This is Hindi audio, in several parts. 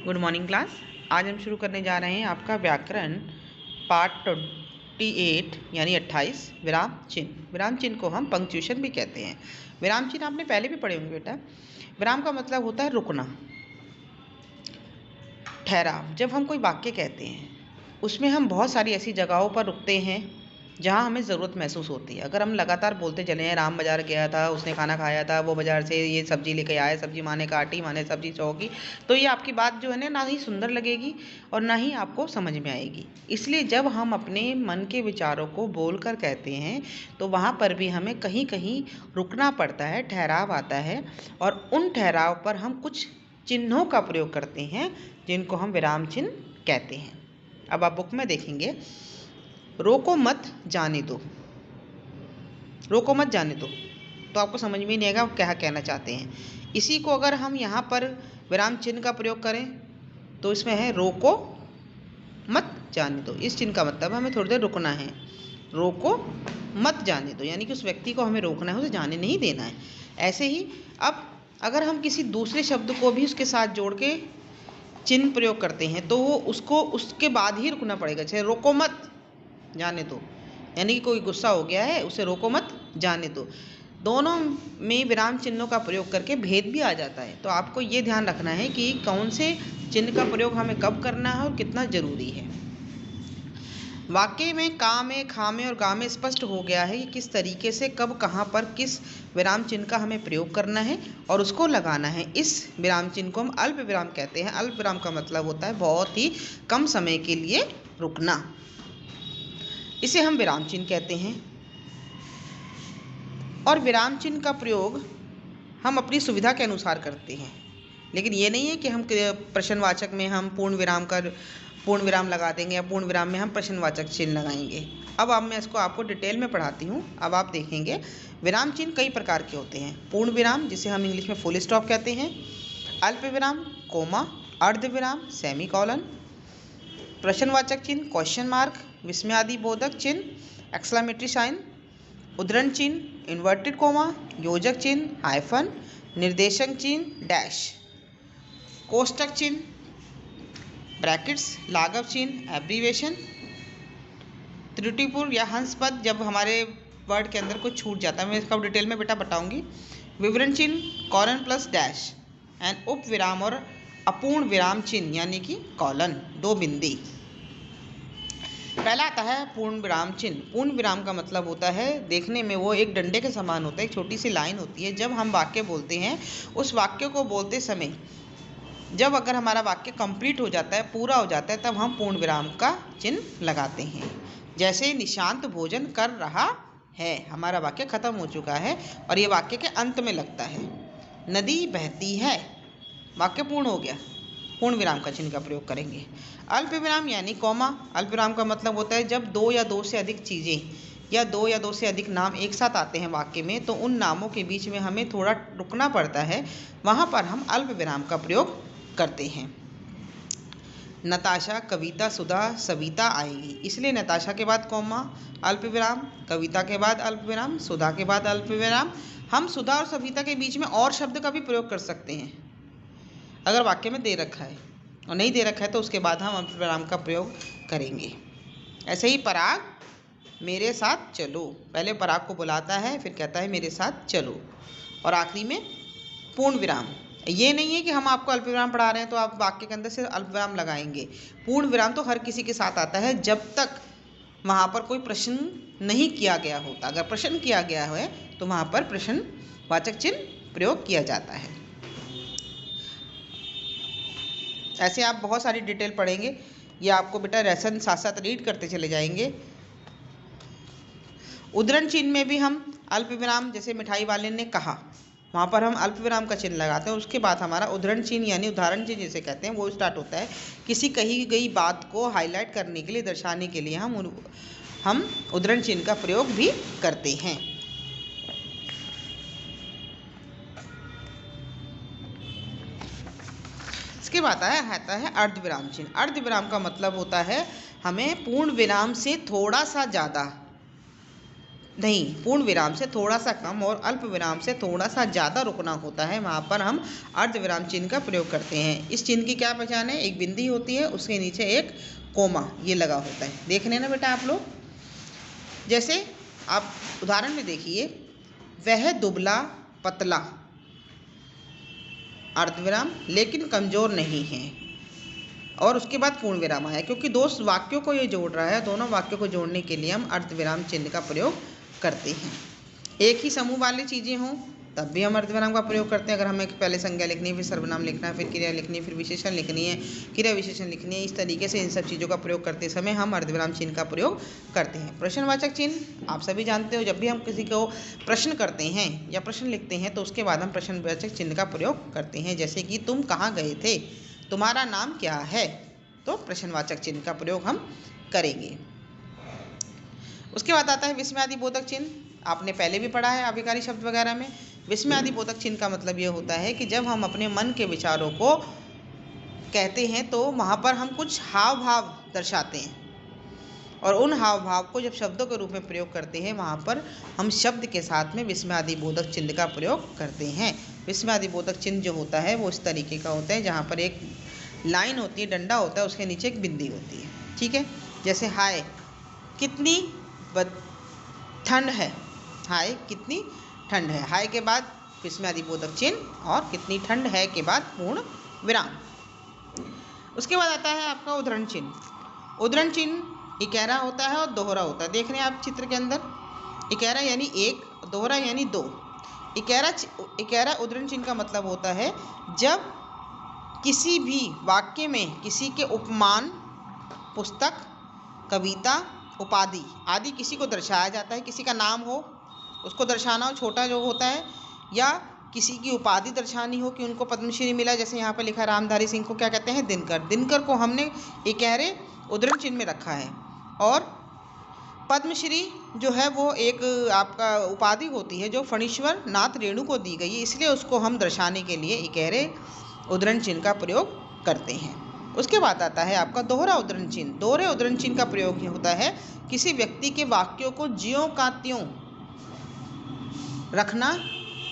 Good morning class. आज हम शुरू करने जा रहे हैं आपका व्याकरण पार्ट 28 यानी 28 विराम चिन्ह। विराम चिन्ह को हम पंक्चुएशन भी कहते हैं। विराम चिन्ह आपने पहले भी पढ़े होंगे बेटा। विराम का मतलब होता है रुकना, ठहराव। जब हम कोई वाक्य कहते हैं उसमें हम बहुत सारी ऐसी जगहों पर रुकते हैं जहाँ हमें ज़रूरत महसूस होती है। अगर हम लगातार बोलते चले हैं, राम बाज़ार गया था, उसने खाना खाया था, वो बाज़ार से ये सब्ज़ी लेके आया, सब्ज़ी माँ ने काटी, माँ ने सब्ज़ी चौकी, तो ये आपकी बात जो है ना ही सुंदर लगेगी और ना ही आपको समझ में आएगी। इसलिए जब हम अपने मन के विचारों को बोलकर कहते हैं तो वहाँ पर भी हमें कहीं कहीं रुकना पड़ता है, ठहराव आता है, और उन ठहराव पर हम कुछ चिन्हों का प्रयोग करते हैं जिनको हम विराम चिन्ह कहते हैं। अब आप बुक में देखेंगे, रोको मत जाने दो। रोको मत जाने दो तो आपको समझ में नहीं आएगा क्या कहना चाहते हैं। इसी को अगर हम यहाँ पर विराम चिन्ह का प्रयोग करें तो इसमें है रोको मत जाने दो। इस चिन्ह का मतलब हमें थोड़ी देर रुकना है। रोको मत जाने दो यानी कि उस व्यक्ति को हमें रोकना है, उसे जाने नहीं देना है। ऐसे ही अब अगर हम किसी दूसरे शब्द को भी उसके साथ जोड़ के चिन्ह प्रयोग करते हैं तो वो उसको उसके बाद ही रुकना पड़ेगा। जैसे रोको मत जाने दो यानी कि कोई गुस्सा हो गया है, उसे रोको मत जाने दो। दोनों में विराम चिन्हों का प्रयोग करके भेद भी आ जाता है। तो आपको ये ध्यान रखना है कि कौन से चिन्ह का प्रयोग हमें कब करना है और कितना जरूरी है। वाक्य में का में, खा में और गा में स्पष्ट हो गया है कि किस तरीके से कब कहाँ पर किस विराम चिन्ह का हमें प्रयोग करना है और उसको लगाना है। इस विराम चिन्ह को हम अल्प विराम कहते हैं। अल्प विराम का मतलब होता है बहुत ही कम समय के लिए रुकना। इसे हम विराम चिन्ह कहते हैं। और विराम चिन्ह का प्रयोग हम अपनी सुविधा के अनुसार करते हैं, लेकिन ये नहीं है कि हम प्रश्नवाचक में हम पूर्ण विराम लगा देंगे या पूर्ण विराम में हम प्रश्नवाचक चिन्ह लगाएंगे। अब मैं इसको आपको डिटेल में पढ़ाती हूँ। अब आप देखेंगे विराम चिन्ह कई प्रकार के होते हैं। पूर्ण विराम जिसे हम इंग्लिश में फुल स्टॉप कहते हैं, अल्प विराम कोमा, अर्ध विराम सेमी कॉलन, प्रश्नवाचक चिन्ह क्वेश्चन मार्क, विस्मयादि बोधक चिन्ह एक्सक्लेमेटरी साइन, उद्धरण चिन्ह इन्वर्टेड कोमा, योजक चिन्ह हाइफन, निर्देशक चिन्ह डैश, कोष्टक चिन्ह ब्रैकेट्स, लाघव चिन्ह एब्रीवेशन, त्रुटिपूर्ण या हंस पद जब हमारे वर्ड के अंदर कुछ छूट जाता है। मैं इसका डिटेल में बेटा बताऊंगी। विवरण चिन्ह कॉलन प्लस डैश एंड उप विराम और अपूर्ण विराम चिन्ह यानी कि कॉलन, दो बिंदी। पहला आता है पूर्ण विराम चिन्ह। पूर्ण विराम का मतलब होता है, देखने में वो एक डंडे के समान होता है, एक छोटी सी लाइन होती है। जब हम वाक्य बोलते हैं उस वाक्य को बोलते समय जब अगर हमारा वाक्य कंप्लीट हो जाता है, पूरा हो जाता है, तब हम पूर्ण विराम का चिन्ह लगाते हैं। जैसे निशांत भोजन कर रहा है, हमारा वाक्य खत्म हो चुका है और ये वाक्य के अंत में लगता है। नदी बहती है, वाक्य पूर्ण हो गया, पूर्ण विराम का चिन्ह का प्रयोग करेंगे। अल्प विराम यानी कॉमा। अल्प विराम का मतलब होता है जब दो या दो से अधिक चीज़ें या दो या दो से अधिक नाम एक साथ आते हैं वाक्य में, तो उन नामों के बीच में हमें थोड़ा रुकना पड़ता है, वहाँ पर हम अल्प विराम का प्रयोग करते हैं। नताशा, कविता, सुधा, सविता आएगी, इसलिए नताशा के बाद कॉमा, अल्प विराम, कविता के बाद अल्प विराम, सुधा के बाद अल्प विराम। हम सुधा और सविता के बीच में और शब्द का भी प्रयोग कर सकते हैं अगर वाक्य में दे रखा है, और नहीं दे रखा है तो उसके बाद हम अल्प विराम का प्रयोग करेंगे। ऐसे ही पराग, मेरे साथ चलो, पहले पराग को बुलाता है फिर कहता है मेरे साथ चलो, और आखिरी में पूर्ण विराम। ये नहीं है कि हम आपको अल्प विराम पढ़ा रहे हैं तो आप वाक्य के अंदर से अल्प विराम लगाएंगे। पूर्ण विराम तो हर किसी के साथ आता है जब तक वहाँ पर कोई प्रश्न नहीं किया गया होता। अगर प्रश्न किया गया है तो वहाँ पर प्रश्नवाचक चिन्ह प्रयोग किया जाता है। ऐसे आप बहुत सारी डिटेल पढ़ेंगे, ये आपको बेटा लेसन साथ साथ रीड करते चले जाएंगे। उद्धरण चिन्ह में भी हम अल्प विराम, जैसे मिठाई वाले ने कहा, वहाँ पर हम अल्प विराम का चिन्ह लगाते हैं। उसके बाद हमारा उद्धरण चिन्ह यानी उदाहरण चिन्ह जिसे कहते हैं वो स्टार्ट होता है। किसी कही गई बात को हाईलाइट करने के लिए, दर्शाने के लिए हम उद्धरण चिन्ह का प्रयोग भी करते हैं। इसके बाद आता है अर्ध विराम चिन्ह। अर्ध विराम का मतलब होता है हमें पूर्ण विराम से थोड़ा सा ज़्यादा नहीं, पूर्ण विराम से थोड़ा सा कम और अल्प विराम से थोड़ा सा ज़्यादा रुकना होता है, वहाँ पर हम अर्ध विराम चिन्ह का प्रयोग करते हैं। इस चिन्ह की क्या पहचान है? एक बिंदी होती है, उसके नीचे एक कोमा ये लगा होता है। देख लेना बेटा आप लोग। जैसे आप उदाहरण में देखिए, वह दुबला पतला अर्धविराम लेकिन कमज़ोर नहीं है, और उसके बाद पूर्ण विराम आया, क्योंकि दो वाक्यों को ये जोड़ रहा है। दोनों वाक्यों को जोड़ने के लिए हम अर्धविराम चिन्ह का प्रयोग करते हैं। एक ही समूह वाली चीज़ें हों तब भी हम अर्धविराम का प्रयोग करते हैं। अगर हमें पहले संज्ञा लिखनी है, फिर सर्वनाम लिखना है, फिर क्रिया लिखनी है, फिर विशेषण लिखनी है, क्रिया विशेषण लिखनी है, इस तरीके से इन सब चीज़ों का प्रयोग करते समय हम अर्धविराम चिन्ह का प्रयोग करते हैं। प्रश्नवाचक चिन्ह आप सभी जानते हो, जब भी हम किसी को प्रश्न करते हैं या प्रश्न लिखते हैं तो उसके बाद हम प्रश्नवाचक चिन्ह का प्रयोग करते हैं। जैसे कि तुम कहाँ गए थे, तुम्हारा नाम क्या है, तो प्रश्नवाचक चिन्ह का प्रयोग हम करेंगे। उसके बाद आता है विस्मयादिबोधक चिन्ह। आपने पहले भी पढ़ा है अभिकारी शब्द वगैरह में। विस्मयादिबोधक चिन्ह का मतलब ये होता है कि जब हम अपने मन के विचारों को कहते हैं तो वहाँ पर हम कुछ हाव भाव दर्शाते हैं, और उन हाव भाव को जब शब्दों के रूप में प्रयोग करते हैं वहाँ पर हम शब्द के साथ में विस्मयादिबोधक चिन्ह का प्रयोग करते हैं। विस्मयादिबोधक चिन्ह जो होता है वो इस तरीके का होता है, जहाँ पर एक लाइन होती है, डंडा होता है, उसके नीचे एक बिंदी होती है। ठीक है, जैसे हाय कितनी ठंड है, हाय कितनी ठंड है, हाय के बाद विस्मयादिबोधक चिन्ह और कितनी ठंड है के बाद पूर्ण विराम। उसके बाद आता है आपका उद्धरण चिन्ह। उद्धरण चिन्ह इकहरा होता है और दोहरा होता है। देख रहे हैं आप चित्र के अंदर, इकहरा यानी एक, दोहरा यानी दो। इकहरा उद्धरण चिन्ह का मतलब होता है जब किसी भी वाक्य में किसी के उपमान, पुस्तक, कविता, उपाधि आदि किसी को दर्शाया जाता है, किसी का नाम हो उसको दर्शाना हो, छोटा जो होता है, या किसी की उपाधि दर्शानी हो कि उनको पद्मश्री मिला, जैसे यहाँ पर लिखा रामधारी सिंह को क्या कहते हैं, दिनकर। दिनकर को हमने इकहरे उद्धरण चिन्ह में रखा है। और पद्मश्री जो है वो एक आपका उपाधि होती है जो फणीश्वर नाथ रेणु को दी गई है, इसलिए उसको हम दर्शाने के लिए इकहरे उद्धरण चिन्ह का प्रयोग करते हैं। उसके बाद आता है आपका दोहरा उद्धरण चिन्ह। दोहरे उद्धरण चिन्ह का प्रयोग होता है किसी व्यक्ति के वाक्यों को ज्यों का त्यों रखना,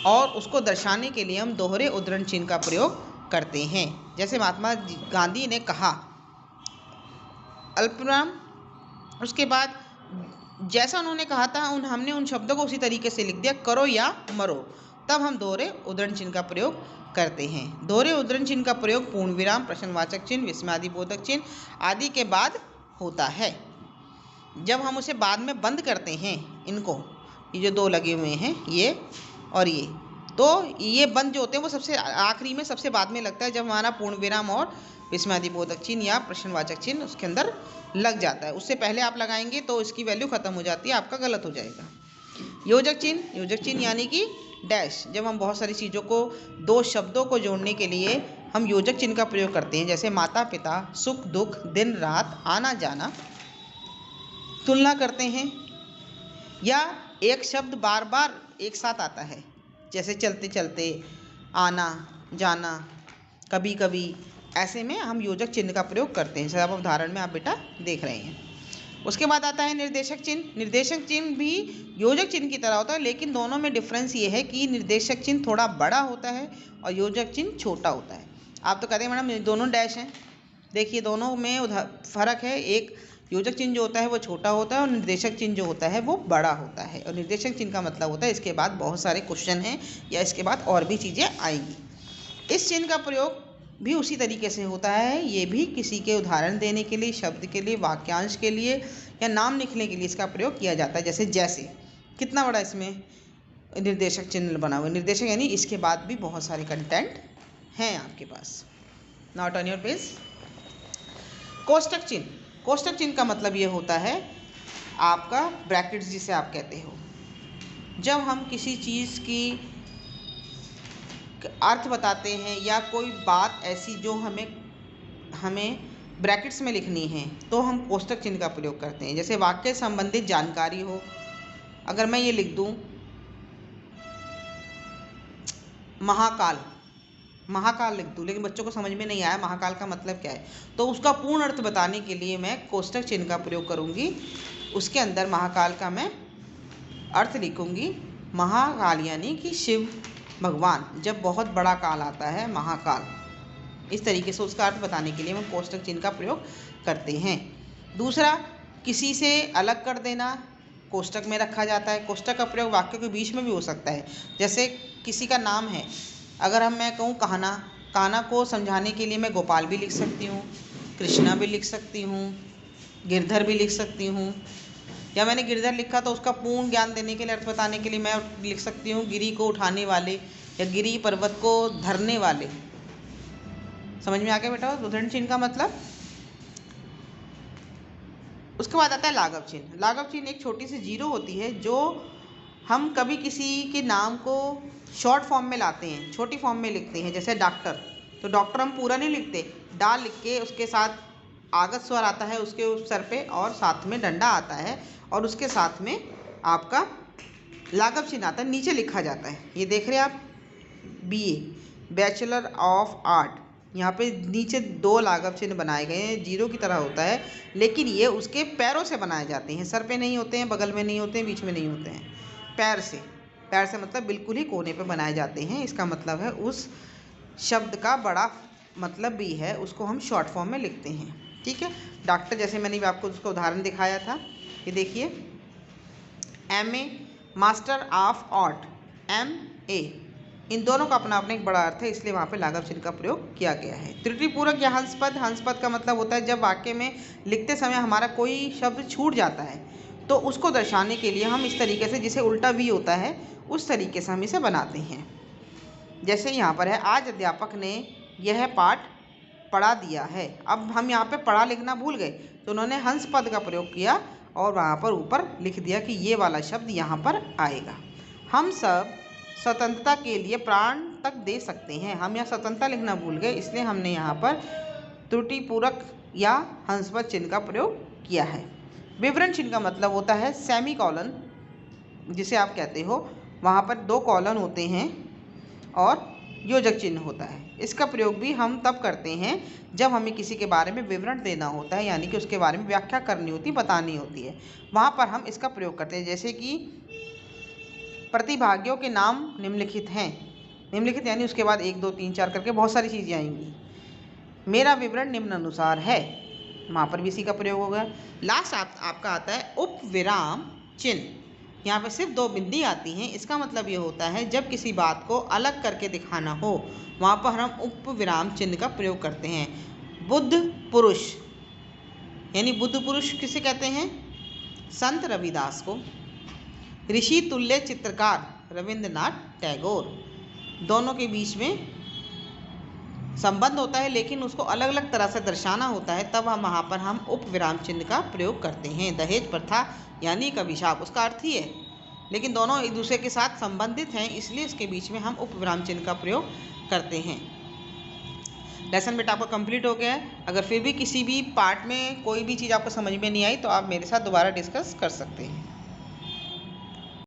और उसको दर्शाने के लिए हम दोहरे उद्धरण चिन्ह का प्रयोग करते हैं। जैसे महात्मा गांधी ने कहा अल्पविराम, उसके बाद जैसा उन्होंने कहा था हमने उन शब्दों को उसी तरीके से लिख दिया, करो या मरो, तब हम दोहरे उद्धरण चिन्ह का प्रयोग करते हैं। दोहरे उद्धरण चिन्ह का प्रयोग पूर्ण विराम, प्रश्नवाचक चिन्ह, विस्मयादिबोधक चिन्ह आदि के बाद होता है। जब हम उसे बाद में बंद करते हैं, इनको ये जो दो लगे हुए हैं ये और ये, तो ये बंद जो होते हैं वो सबसे आखिरी में, सबसे बाद में लगता है, जब हमारा पूर्ण विराम और विस्मयादिबोधक चिन्ह या प्रश्नवाचक चिन्ह उसके अंदर लग जाता है। उससे पहले आप लगाएंगे तो इसकी वैल्यू खत्म हो जाती है, आपका गलत हो जाएगा। योजक चिन्ह, योजक चिन्ह यानी कि डैश। जब हम बहुत सारी चीज़ों को, दो शब्दों को जोड़ने के लिए हम योजक चिन्ह का प्रयोग करते हैं, जैसे माता पिता, सुख दुख, दिन रात, आना जाना, तुलना करते हैं, या एक शब्द बार बार एक साथ आता है, जैसे चलते चलते, आना जाना, कभी कभी, ऐसे में हम योजक चिन्ह का प्रयोग करते हैं। सब उदाहरण में आप बेटा देख रहे हैं। उसके बाद आता है निर्देशक चिन्ह। निर्देशक चिन्ह भी योजक चिन्ह की तरह होता है, लेकिन दोनों में डिफरेंस ये है कि निर्देशक चिन्ह थोड़ा बड़ा होता है और योजक चिन्ह छोटा होता है। आप तो कहते हैं मैडम दोनों डैश हैं, देखिए दोनों में फ़र्क है। एक योजक चिन्ह जो होता है वो छोटा होता है और निर्देशक चिन्ह जो होता है वो बड़ा होता है। और निर्देशक चिन्ह का मतलब होता है इसके बाद बहुत सारे क्वेश्चन हैं या इसके बाद और भी चीज़ें आएंगी। इस चिन्ह का प्रयोग भी उसी तरीके से होता है। ये भी किसी के उदाहरण देने के लिए, शब्द के लिए, वाक्यांश के लिए या नाम लिखने के लिए इसका प्रयोग किया जाता है। जैसे जैसे, कितना बड़ा इसमें निर्देशक चिन्ह बना हुआ है। निर्देशक यानी इसके बाद भी बहुत सारे कंटेंट हैं आपके पास। Now turn your page. कोष्टक चिन्ह। कोष्टक चिन्ह का मतलब ये होता है आपका ब्रैकेट्स जिसे आप कहते हो। जब हम किसी चीज़ की अर्थ बताते हैं या कोई बात ऐसी जो हमें ब्रैकेट्स में लिखनी है तो हम कोष्टक चिन्ह का प्रयोग करते हैं। जैसे वाक्य संबंधित जानकारी हो, अगर मैं ये लिख दूं महाकाल, महाकाल लिख दूं, लेकिन बच्चों को समझ में नहीं आया महाकाल का मतलब क्या है, तो उसका पूर्ण अर्थ बताने के लिए मैं कोष्टक चिन्ह का प्रयोग करूंगी। उसके अंदर महाकाल का मैं अर्थ लिखूंगी महाकाल यानी कि शिव भगवान, जब बहुत बड़ा काल आता है महाकाल, इस तरीके से उसका अर्थ बताने के लिए हम कोष्टक चिन्ह का प्रयोग करते हैं। दूसरा, किसी से अलग कर देना कोष्टक में रखा जाता है। कोष्टक का प्रयोग वाक्यों के बीच में भी हो सकता है। जैसे किसी का नाम है, अगर मैं कहूँ कान्हा, कान्हा को समझाने के लिए मैं गोपाल भी लिख सकती हूँ, कृष्णा भी लिख सकती हूँ, गिरधर भी लिख सकती हूँ। या मैंने गिरधर लिखा तो उसका पूर्ण ज्ञान देने के लिए, अर्थ बताने के लिए मैं लिख सकती हूँ गिरी को उठाने वाले या गिरी पर्वत को धरने वाले। समझ में आ गया बेटा उद्धरण चिन्ह का मतलब। उसके बाद आता है लाघव चिन्ह। लाघव चिन्ह एक छोटी सी जीरो होती है जो हम कभी किसी के नाम को शॉर्ट फॉर्म में लाते हैं, छोटी फॉर्म में लिखते हैं। जैसे डॉक्टर, तो डॉक्टर हम पूरा नहीं लिखते, डा लिख के उसके साथ आगत स्वर आता है उसके उस सर पे और साथ में डंडा आता है और उसके साथ में आपका लाघव चिन्ह आता है, नीचे लिखा जाता है। ये देख रहे हैं आप, BA बैचलर ऑफ आर्ट, यहाँ पे नीचे 2 लाघव चिन्ह बनाए गए हैं, जीरो की तरह होता है, लेकिन ये उसके पैरों से बनाए जाते हैं, सर पे नहीं होते हैं, बगल में नहीं होते हैं, बीच में नहीं होते हैं, पैर से। पैर से मतलब बिल्कुल ही कोने पे बनाए जाते हैं। इसका मतलब है उस शब्द का बड़ा मतलब भी है, उसको हम शॉर्ट फॉर्म में लिखते हैं। ठीक है, डॉक्टर जैसे मैंने भी आपको उसका उदाहरण दिखाया था, ये देखिए MA master of art, MA, इन दोनों का अपना अपना एक बड़ा अर्थ है, इसलिए वहाँ पे लाघव चिन्ह का प्रयोग किया गया है। त्रुटिपूरक या हंसपद, हंसपद का मतलब होता है जब वाक्य में लिखते समय हमारा कोई शब्द छूट जाता है तो उसको दर्शाने के लिए हम इस तरीके से, जिसे उल्टा V होता है उस तरीके से हम इसे बनाते हैं। जैसे यहाँ पर है, आज अध्यापक ने यह पाठ पढ़ा दिया है। अब हम यहाँ पे पढ़ा लिखना भूल गए तो उन्होंने हंस पद का प्रयोग किया और वहाँ पर ऊपर लिख दिया कि ये वाला शब्द यहाँ पर आएगा। हम सब स्वतंत्रता के लिए प्राण तक दे सकते हैं। हम यहाँ स्वतंत्रता लिखना भूल गए, इसलिए हमने यहाँ पर त्रुटिपूरक या हंसपद चिन्ह का प्रयोग किया है। विवरण चिन्ह का मतलब होता है सेमी कॉलन, जिसे आप कहते हो, वहाँ पर 2 कॉलन होते हैं और योजक चिन्ह होता है। इसका प्रयोग भी हम तब करते हैं जब हमें किसी के बारे में विवरण देना होता है, यानी कि उसके बारे में व्याख्या करनी होती, बतानी होती है, वहाँ पर हम इसका प्रयोग करते हैं। जैसे कि प्रतिभागियों के नाम निम्नलिखित हैं, निम्नलिखित यानी उसके बाद 1 2 3 4 करके बहुत सारी चीज़ें आएंगी। मेरा विवरण निम्न अनुसार है, वहाँ पर भी इसी का प्रयोग होगा। लास्ट आपका आता है उपविराम चिन्ह। यहाँ पे सिर्फ 2 बिंदी आती हैं। इसका मतलब ये होता है जब किसी बात को अलग करके दिखाना हो, वहाँ पर हम उपविराम चिन्ह का प्रयोग करते हैं। बुद्ध पुरुष, यानी बुद्ध पुरुष किसे कहते हैं? संत रविदास को। ऋषि तुल्य चित्रकार रविंद्रनाथ टैगोर। दोनों के बीच में संबंध होता है, लेकिन उसको अलग अलग तरह से दर्शाना होता है, तब हम वहाँ पर हम उपविराम चिन्ह का प्रयोग करते हैं। दहेज प्रथा यानी एक अभिशाप, उसका अर्थ ही है, लेकिन दोनों एक दूसरे के साथ संबंधित हैं, इसलिए इसके बीच में हम उपविराम चिन्ह का प्रयोग करते हैं। लेसन बेटा आपका कंप्लीट हो गया है। अगर फिर भी किसी भी पार्ट में कोई भी चीज़ आपको समझ में नहीं आई तो आप मेरे साथ दोबारा डिस्कस कर सकते हैं।